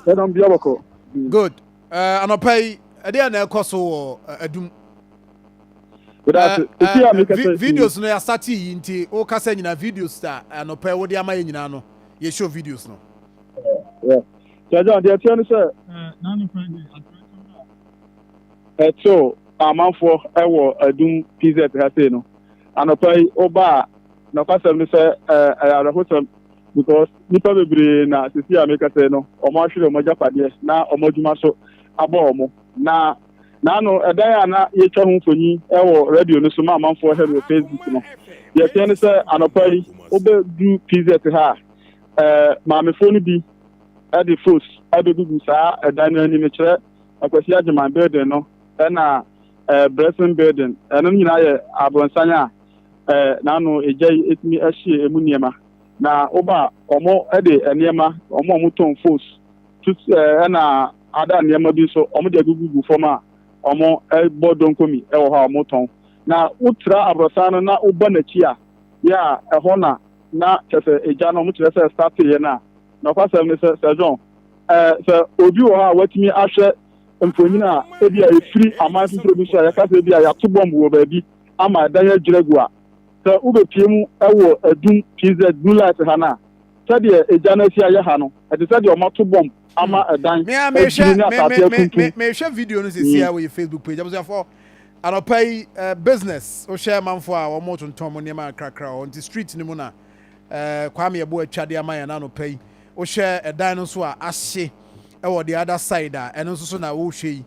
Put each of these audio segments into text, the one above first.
They don't be able. Good. Anopai, they na ekoso Adum. Videos no ya start nti o kasa nyina videos ta anopai wo de ama nyina no ye show videos no. Yeah. John, the attorney sir. None of so amanfo ewo Adum PZ ha say no. Anopai oba na kwasem ni say arahotam because nipa bebre na sisi ameka say no omo ahwere omo japade na omo djuma so abo omo na no edan na ye twa ho mfonyi ewo radio no so ma amanfo he no Facebook no ye tene say anopai obe du PZ ha maame fo ni bi e the force abegugu sa edan na ni me kire akwasi agyeman building no na blessing building eno nyina ye abronsanya na no ejai etimi ahie emu niema na oba omo ede niema omo ton force na ada niema bi so omo de gugu forma omo bodon komi e wo ha omo ton na utra abrosano na uba na chia ya eho na kese eja no mo kire se start ye na kwasem ni se John se obi wo ha watimi ahwe mfonyina ebi a efiri amanfo producer ya kasa ebi a ya to bomb wo ba bi ama dan ya jiragua se ube piemu ewo Adum PZ Bluelight hana sade ejana si aye ha no e de sade o mato bomb ama edan me share video no se see our Facebook page abso for anopai business o share manfo a o moto ntom ne ma krakra on the street ni mu na kwame ebo atwade ama ya na anopai o share edan no so a ahye ewo the other side eno so na wo hwe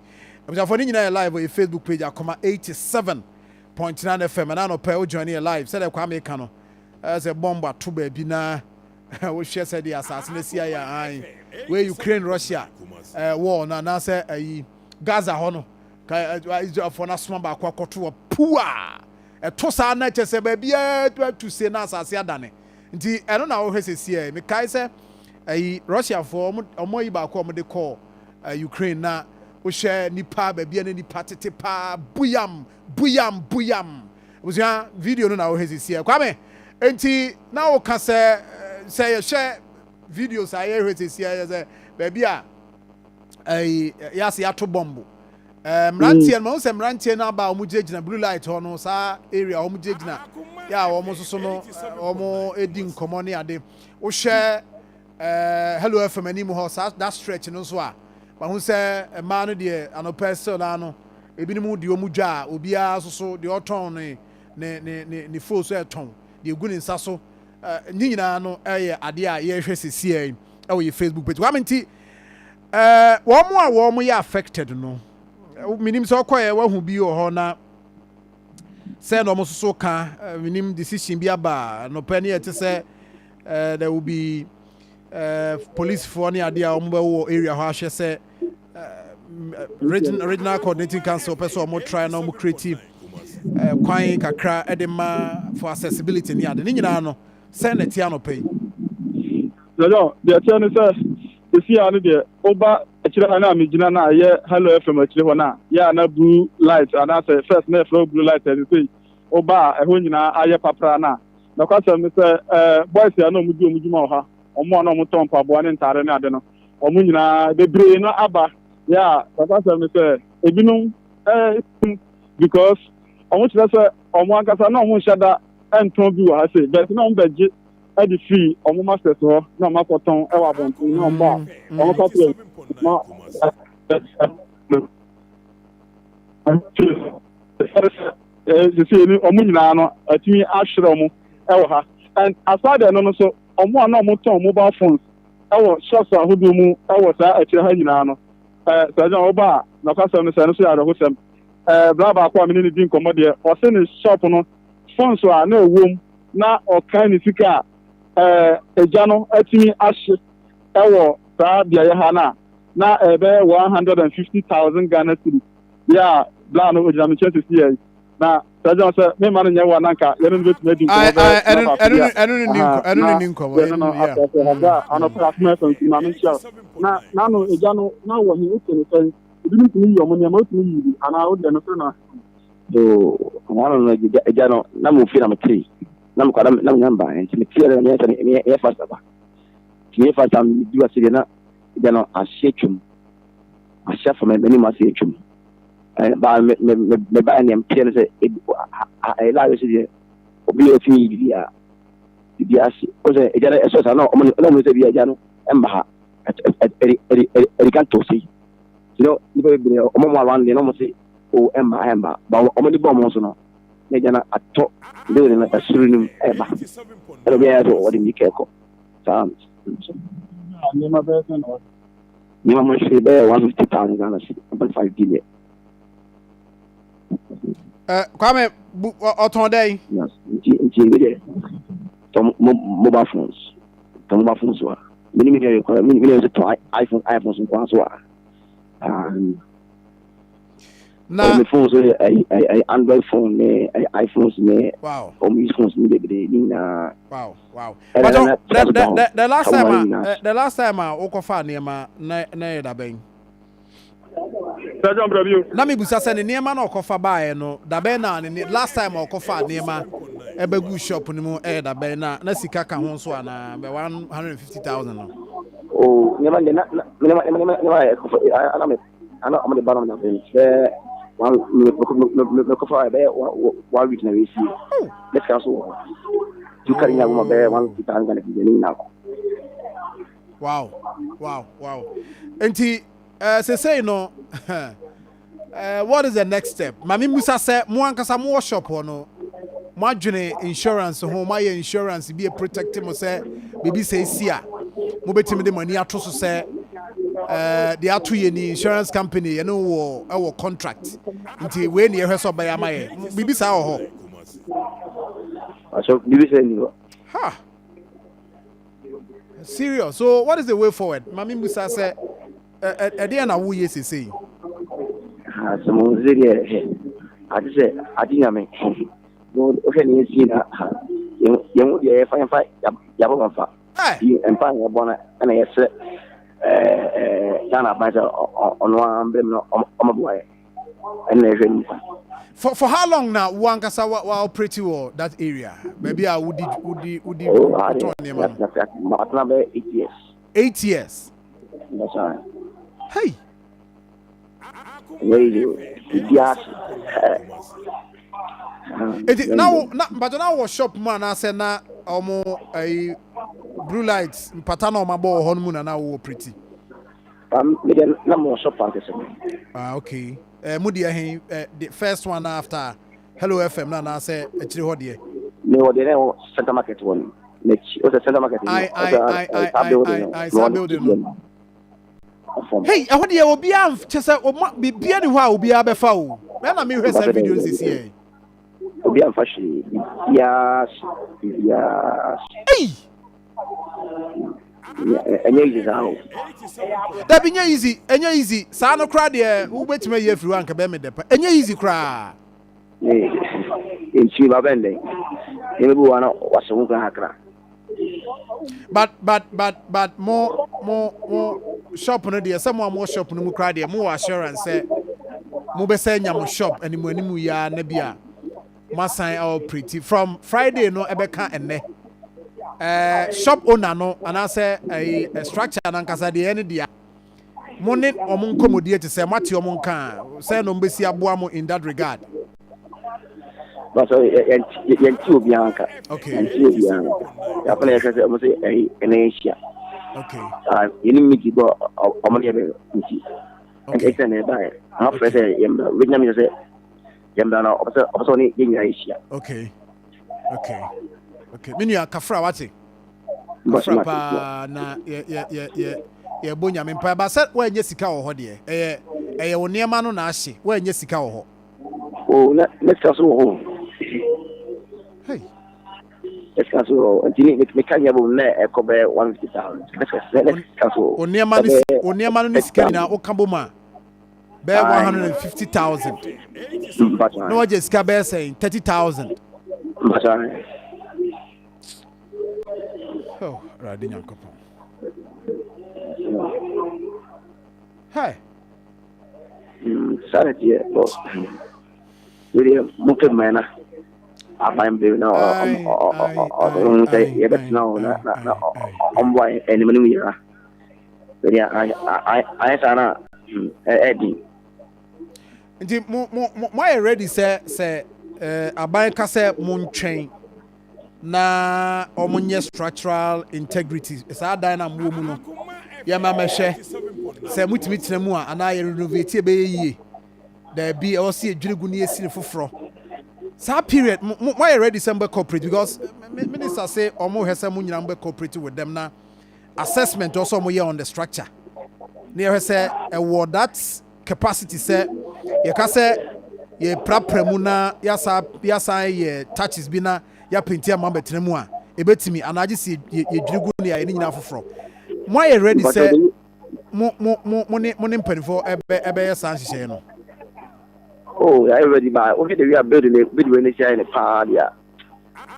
abso for ni nyina live on Facebook page Akoma 87.9 FM and anopai o join here live said kwame ka no as a bomb to baby na we share said the assassin see ya where Ukraine Russia war na say Gaza hono for na soma ba kwakoto pua to sa na che say baby to say na asase adane nti eno na wo hwese sie me kai say Russia for omo yi ba ko omo de call Ukraine na wo share nipa baby na nipa tete pa buyam was video no na wo hwese sie kwame enti na wo ka say share videos I hwese sie say baby a yas ya to bombo mrantie no se mrantie na ba omu jejina Bluelight hono sa area omu jejina ya omu so no omu edi nkomo ne ade wo share hello FM ani mu ho sa that stretch no so a ba hu se ma no de anopersel na no ebi ni mu de omu dwa obi a so de oton ne fo so eton de egu ni nsa so nyina no eye ade a ye hwe sesie e wo ye Facebook page wa menti wo ya affected no minim so koye wa hu bi ho na say no mo so ka minim decision bi aba no pani ete say there will be police for any ade a wo area ho ahwe say regional coordinating council person mo try na mo creative kwan kakra edema for accessibility ni ade ni nyina no say na ti anopai no the attorney says esi anu de oba akire ana amigina na ye hello FM akire ho na ya na Bluelight ana say first na flow Bluelight and say oba eho nyina aye papra na kwasem ni say boys ya na omujuma ha omo na omo ton pabo ne ntare na ade no omo nyina bebre no aba ya kwasem ni say ebinum because omo kire say omo ankasa na omo shada enton bi wa ha say but na omo beje edi free omo masters ho na makoton ewa bontu na mba omo couple na ni omo nyina no atimi ahwere omo ewa ha and aside no so omo na omo ton mobile phones ewa shops ahodo mu ewa sa akire ha nyina no sajan oba na kwasem no se no so ya do hosem bla ba kwa me ni din komode o se ni shop no phones a na ewom na o kan ni sika eja no atimi ahye ewo sa bia ye ha na ebe 150,000 Ghana cedis ya bla no ojam chance see na sajan say me man nya wa nanka ye no bet me din ko enu ni nko ya ana platform so na me sha na no eja no na wo hi ukene say ebi ni tumi yo mo nya mo tumi yi ana o de no so na do ana no eja no na mo fi na me tri na mo kwa na nyamba enti me tri na me fast aba me fast am di wa sire na know, I shake him. I share from many must say him. But me buy them peers. I like to see obi o fi bi ase o se e jare eso sa no o mo se bi aja no emba ha e kan to see you know ni be o mo around no mo se o emba ba o mo di bo mo so no e jana ato de na asuru nim eba e be ya so o di ni keko sa ni ma be se no ni ma mo se be 150,000 Ghana cedi 1.5 billion. Kwame oton day. Yes, inti mobile phones. Mobile phones wa. Mini iPhones nko so wa. Na my phones I Android phone iPhones wow. Use phones ni bebe ni na. Wow. But the last time I okofa niema na da ben. Na me busa se ne niema na okofa bae no da ben na ne last time okofa niema ebegu shop ni mu da ben na sika ka ho so ana be 150,000 no. Oh, niema ana am the bottom of the one me kofa be one week na we see. Let's cancel. You carry na go be 150,000 Ghana cedi na. Wow. Enti say no what is the next step? Mami Musa say mo ankasa mo shop no mo adwene insurance ho my insurance be a protect mo say bibi say sia mo betimi de money ato so say the ato ye ni insurance company you know wo contract nti we na ehwe so ba ya maye bibi sa ho so bibi say ni ha serious. So what is the way forward? Mami Musa say ade na wo ye sesei some zeri I say adinya me no okay ni si na yemu de fa ya bo fa empa ya bona na yes Ghana ba ono ambe no omaboy and na for how long now wankasa wa operate wo that area maybe I would na be 8 years 8 years. That's right. Hey. Yes. Now, but now shop man I say na omo a Bluelight patana ma bo honeymoon na wo pretty. Me dem na mo shop fantasy. Okay. Mudi the first one after Hello FM na say actually ho de. Me wo de na center market one. O the center market. I building. Hey, I want you obi am chese bibia ni ho a obi abefa o. Na me hwesa videos this here. Obi am fashi. Yes. Hey. That be easy. Sa no kra de wo betime ye free one ka be me depa. Enye easy kra. In chiba bende. Ebe bu wana waso nka hakra. But more shop no there some more shop no mu kra there more assurance say mo be say nyam shop animu ya na bia masan all pretty from Friday no ebeka enne shop owner no and I say a structure na nkasa de ene dia mo ne omon komodie te say mate omon kan say no mbesi aboa mo in that regard. But yanti obi anka. Okay. Yanti obi anka. Ya pala yakase mo say Asia. Okay. You need to go on the okay. It's an buy. I'm afraid Vietnam say Yamdana also in Asia. Okay. Minu kafra wati. Kafra pa na ye bonya me pa ba say we nya sika wo ho de. Eye wo niema no na ahye. We nya sika wo ho. Oh, let's go home. Hey. Let's cancel. Until we can have a cover 150,000. Let's cancel. Oniema no sika na o kamboma. Be 150,000. No wa just ka be saying 30,000. Oh, radi nyankopon. Hey. Sanity, boss. Really, mukhe mana. I'm doing now. I'm why any money here. I sana Eddie. Nti mo ready say aban ka say mo ntwen na omonye structural integrity sa dan na mo mu no ya ma mehwe say mutimi tena mu a ana ye renovate be yie da bi o se edwiregu ne yesi ne foforo sa period mo ready say mbe corporate because minister say omo hwese mo nyina mbe corporate with them na assessment also mo ye on the structure ne hwese e that capacity say ye ka say ye prapramu na yasa ye touches bi na ya penti ama betena mu a ebetimi anaje se ye dwiregu ne ya nyina foforo mo ye ready say mo ne mpanifo ebe ye san hye no. Oh, I already buy. Okay, we are building a big when they share in the power. Yeah,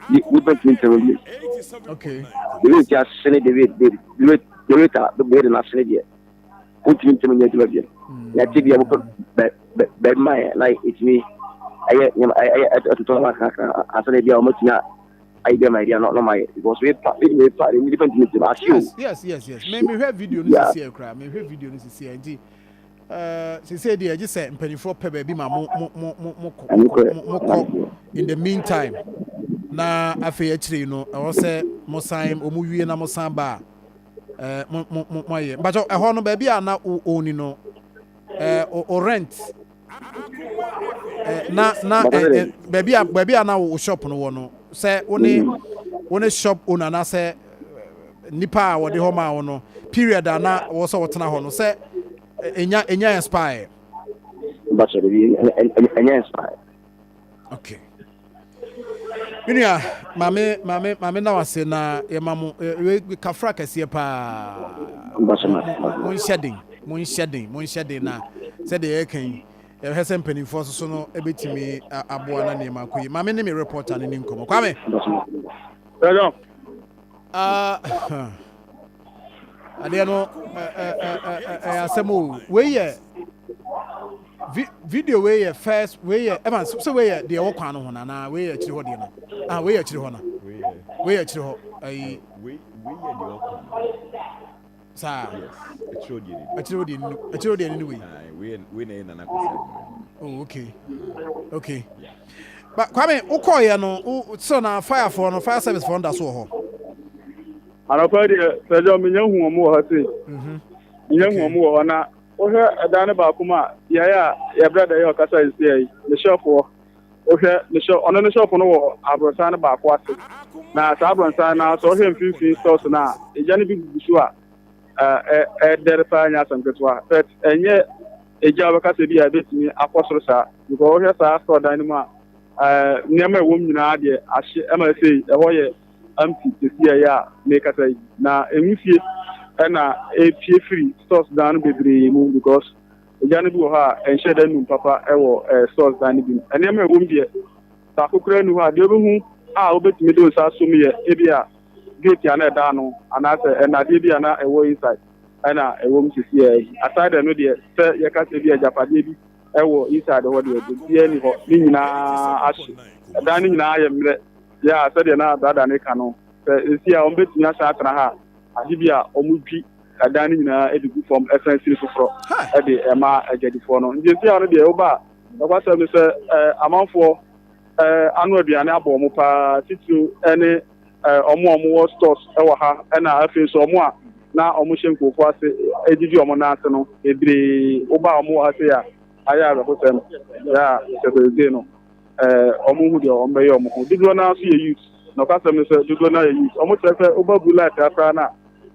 we bet me to Okay. we just send it the building last year. Put me to me to be. Let's see the my like it's me. I to talk about I said almost not. I get my idea not my because we different things. Yes. Me hear video no see here me hear video no see here. She said they just say mpanifo pe ba bi ma mo in the meantime na afei akire no I was say mo sign omu wie na mo san ba mo ye but e ho no ba bi ana oni no o rent na ba bi ana wo shop no wo no say one shop owner na say nipa wo de ho ma wo no period ana wo so wo tena ho no say enya inspire. But enya inspire. Okay. Mame na wase na ye mamu we kafra kase pa. Mon shedding na said the ekan e hese mpanifo so no ebetimi aboa na ne makoyi. Mame ne me reporter ne nkomo. Kwame. Hello. Ade no asemo we ye video we ye first we ye evan so we ye de wo kwan no ho na we ye chiri ho de no we ye chiri ho na we ye chiri ho ai we ye de wo kwan sa yes chiri ho de ni we na na ko. Oh okay but Kwame ukoye no so na fire service for under so ho anapa de sejo me nyahu omo ha sei nyahu omo ho na ohwe edane ba kuma ya brother ya okasa isi ai the shop wo ohwe the shop ono the shop no wo abrosan ba ko ase na sa abrosan na so ohwe mfimfin stores na eja ne bi gusu a der pa nya sanketwa but enye eja okasa bi a betimi akosoro sa because ohwe sa store dan mu a nyama wo nyina de ahye ema sei ho ye empty to see ya make us na emufie na efie free stores down bebre mu because ejane bi wo ha enhye da nu papa ewo stores down bi ene ma wo mbie ta kokura nu ha de obehu a obetimi do sa so me ebi a gate ya na da no ana se na de bi ana ewo inside ana ewo msisi aside no de se ye ka se bi ajapade bi ewo inside ho de bi ni ho ni nyina ahye da ni nyina ayemre ya said na brother ne kanu esi a ombetumi asa atra ha adibia omudwi adani nyina edigu from essence foforo ede ema agedifo no njesi a no de oba okwasa me se amanfo anu aduane abo mo pa titu ene omo stores ewo ha na afi so omo a na omo hyenkofo ase edidi omo na ase no ebre oba omo ase ya aya rehotem ya se no omo hu de omo ye omo dudu na so ye youth no ka se dudu na ye youth omo tefe oba Bluelight afra na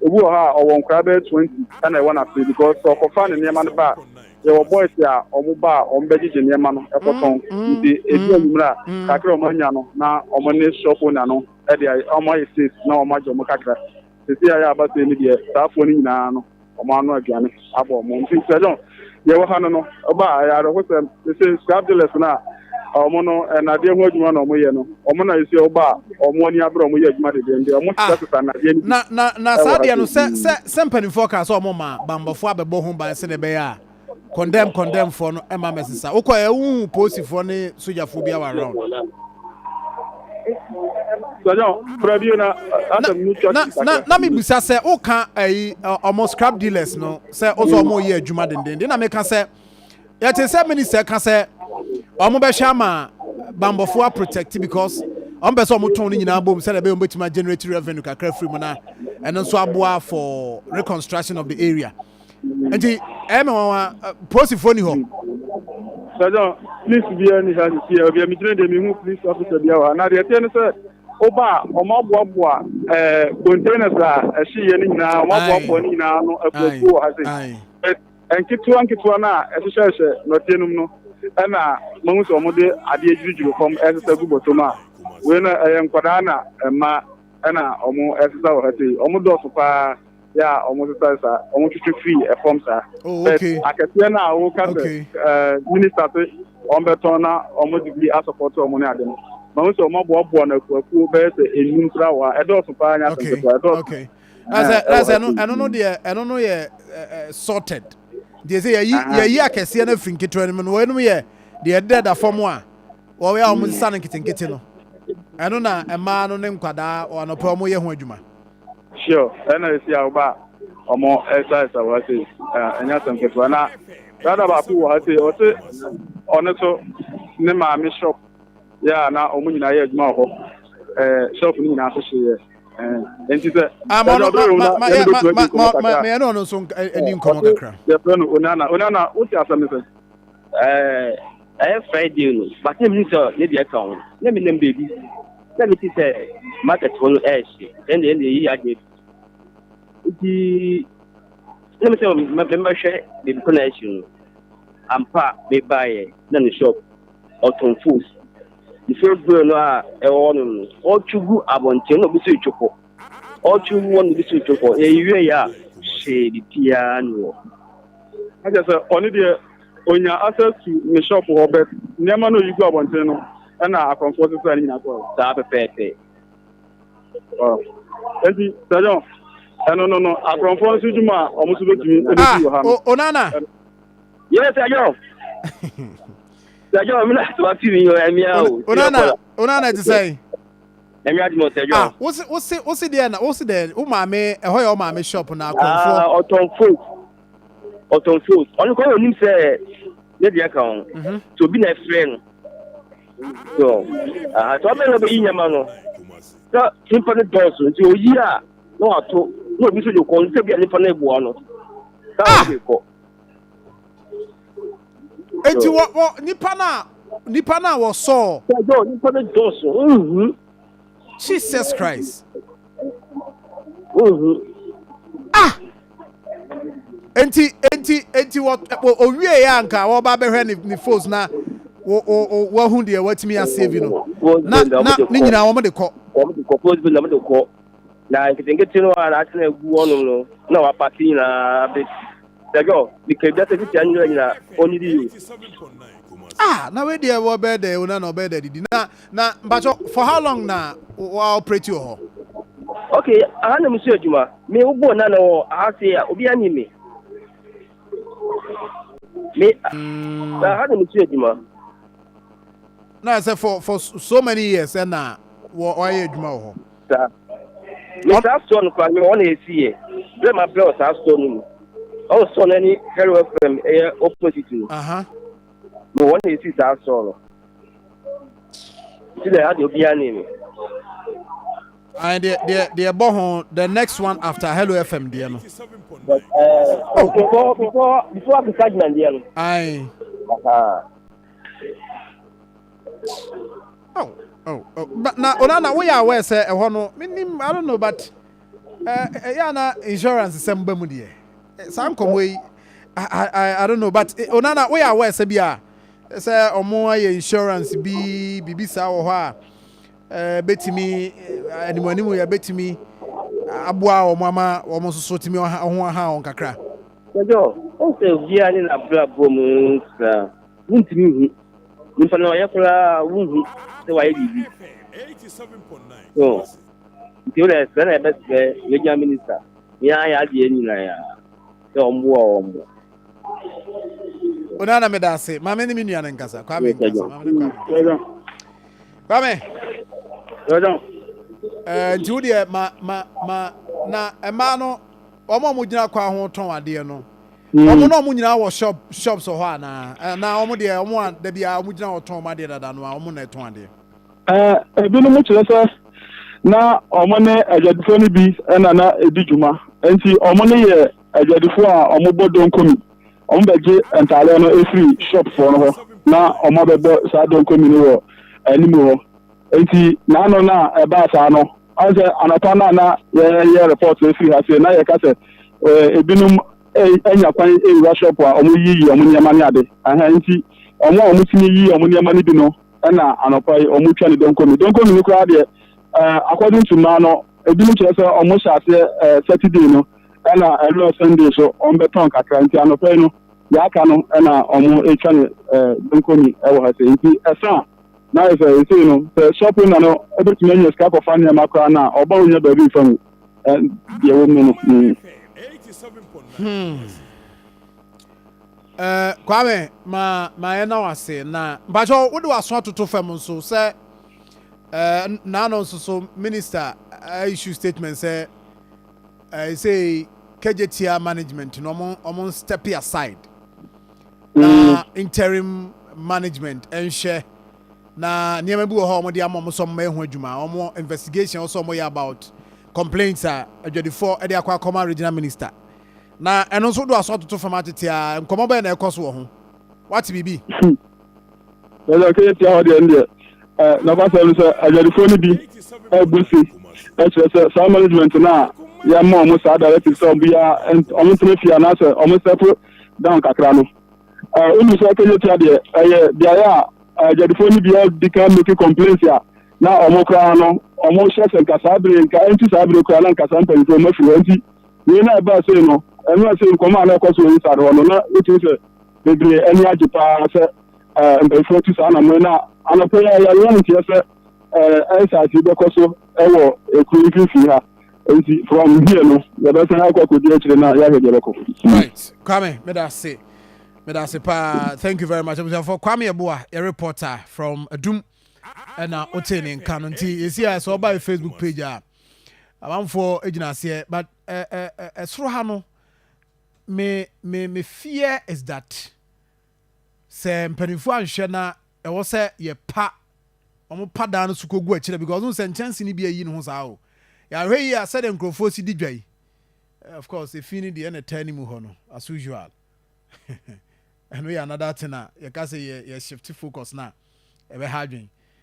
ebu ha owon kra be 20 na e wana free because so ko fa ne nema no ba ye wo boys ya omo ba omo be gije nema no e koton ndi ebi omura kakra omo nya no na omo ne shop na no e de omo ye safe na omo ajo mo kakra sisi ya ba se ni de taafo ni nyina no omo anu aduane abo omo nti se don ye wo ha no oba ya ro ho se scrap dealers na omo no na de ho adwuma na omo ye no omo na isi oba omo ni abro omo ye adwuma de de omo tata na de na sadia no se mpanifo ka so omo ma bambofo abebo ho ban se ne be ya condemn for no ema mesesa uko e hu posifo ne sojafo bia wa around So preview na na me busa say o kan almost scrap dealers no say also mo ye adwuma denden na me ka say ya te say minister ka say omo be hwa ma bambofo protect because on be so mo ton ni nyina bom say na be betima generate revenue kakra free mo na and so aboa for reconstruction of the area. And the police phone ho. So please be any hand here be me train dem police officer bia wa na de ten say oba omaboaboa containers a ehye ni nyina omaboaboa ni nyina no afuafu ha say enkitu na ehye no tenum no na mo so mo de ade ejirujuru kom ehye gu botoma we na enkwada na ma na omo ehye wa ha say omo do so pa ya almost sa almost free a form sa akete na wo ka minister on betona almost be a support o money ade no ma so mo bo na kuaku be se enum tra wa e do so pa nya so okay that's I don't know yeah sorted they say yi akese na finketro no no no ye the dead form a wo we almost san kitinkiti no eno na ema no ne nkwada o no pro mo ye ho adwuma. Sure, and I see about more exercise. I was saying, and yes, I'm getting one. That about who I say, on it, so name my shop. Yeah, now only I had more shop in associate. And she said, I'm on my own song. I didn't come on the crowd. The friend, Unana, what are some? I have Friday, but let me tell you, account. Let me name baby. Let me say, market will ash, and then the year gave. Let me say, my membership, the connection. I'm part, they buy, then the shop, or ton foods. The first girl, all to go about 10 of the switch. All to one the switch for a year, shady piano. I just only the when you access to the shop or bet, never know you go about 10. And I comfort to any as well. That's perfect. Thank you, Sajon. No. I comfort to Juma almost to me. Onana. Yes, Sajon. Sajon, I'm not to ask you. Onana to say. What's it there? What's it there? Umame, a hoy mame shop now. Autumn food. Only call him say, let the account to be a friend. So, I told me in your man. So, simple doors until year. No, I told no, this is your concept. Any funny one. And you what Nipana was saw. Jesus Christ. Enti what owie ya nka wo ba behwe ni force na wo hu de watimi asave no na ni nyina wo mo de ko propose bill de ko na nkete no na atena egu onu no na wa party na be dago because that is annual nyina only you na we dey wo be there una no be there didi na mbacho for how long na wa operate you ho okay ana mi so adwuma me ugbo na no a say obi ani me I had a mistake, no, I said for so many years, and now why you do Mr. Aston, I want to see it. Let my brother Aston. Also, any hero from opposite. No one is Aston. See, they had to be an enemy. And they're born the next one after Hello FM, dear. But before the segment, dear. Aye. But now we are aware, sir. I don't know, but yeah, insurance is some bemudi. Some come way. I don't know, but Onana we are aware, Sabia. Say omo insurance be sa or betimi animani mu ya betimi aboa o mama o mo so timi ho ha on kakra jo o se via ni na bra bom sa wuntimi hu ni fa na ya kula wunhu se wa yibi 87.9 so ti o le se na be se ye minister ya de ni na ya se ombo Onana me da se ma me ni nua nkasa kwa me nkasa ma me kwa me Sajon. nti wo de ma na ema no omo mo gyina kwa ho ton ade no omo no mo nyina wo shops ho ana na omo de omo da bia omo gyina wo ton ma de dada no omo na ton ade ebi no mo kyerɛ sɛ na omo ne ajadifo ni bi na edi dwuma enti omo ne yɛ ajadifo a omo bɔ donkomi omo bɛgye ntale no efiri shop for no ho na omo bɛbɔ saa donkomi no wɔ animu ho enti na no na eba saa no ɔsɛ anapa na yɛ report efiri ha se na yɛ ka sɛ ebinum enya kwan ewura shop a omo yiyi omo nyama ne ade aha enti omo tini yi omo nyama ne bi no na anapa omo twa ne donkomi no kura de according to man no ebinum kyerɛ sɛ omo hyase Saturday no na every Sunday so on beton kakra nti anapa no ya aka no na omo etwa ne donkomi ɛwɔ ha se nti ɛsa na if you say no the shopping no ebetumi anya sika for fan ma kra na oba onya ba bi fam ye wo mu no Kwame ma ena wase na bajo wo de waso atoto fam nso say na no so minister issue statement say say KJTR management no omon step aside na interim management and share na niema bi wo ho mo de amom so mo ehu adwuma omo investigation also mo about complaints adwadifo e de akwa Akoma regional minister na eno so do aso toto format tia nkomo ba na ekoso wo ho what bibi well okay tia ho de ndie na ba so adwadifo ni bi ebusi e say management na ya mo mo sa directive so bia omo trafia na say omo step down kakra no unu so ke tia de dia ya ajadifo ni bia dika make complaints ya na omo kra no omo chef en kasabre nka enti sabre kra na nka sampa nfo mafi enti we na ba say no enu say nkoma na ekoso wi sa do no na wetin say bebre eni ajipa say mbefo tu sa na mo na anapo ya nti say ensa ti be koso ewo ekuri fi ha enti from here no ya be say akoko di akire na ya hege beko right Kwame Medase pa, thank you very much. For Kwame Abua, a reporter from Adum and Otene in Kanunti. You see, I saw by Facebook page. I'm for agency here, but Srohano, me fear is that say Penifua and Shena, I was say ye pa, pa down suko go actually because no chance ni be a yin hosao. Ya here said and grow for CDJ. Of course, if you need the entertaining muhono as usual. And we another thing you can say you shift focus now. Ebe hardwin.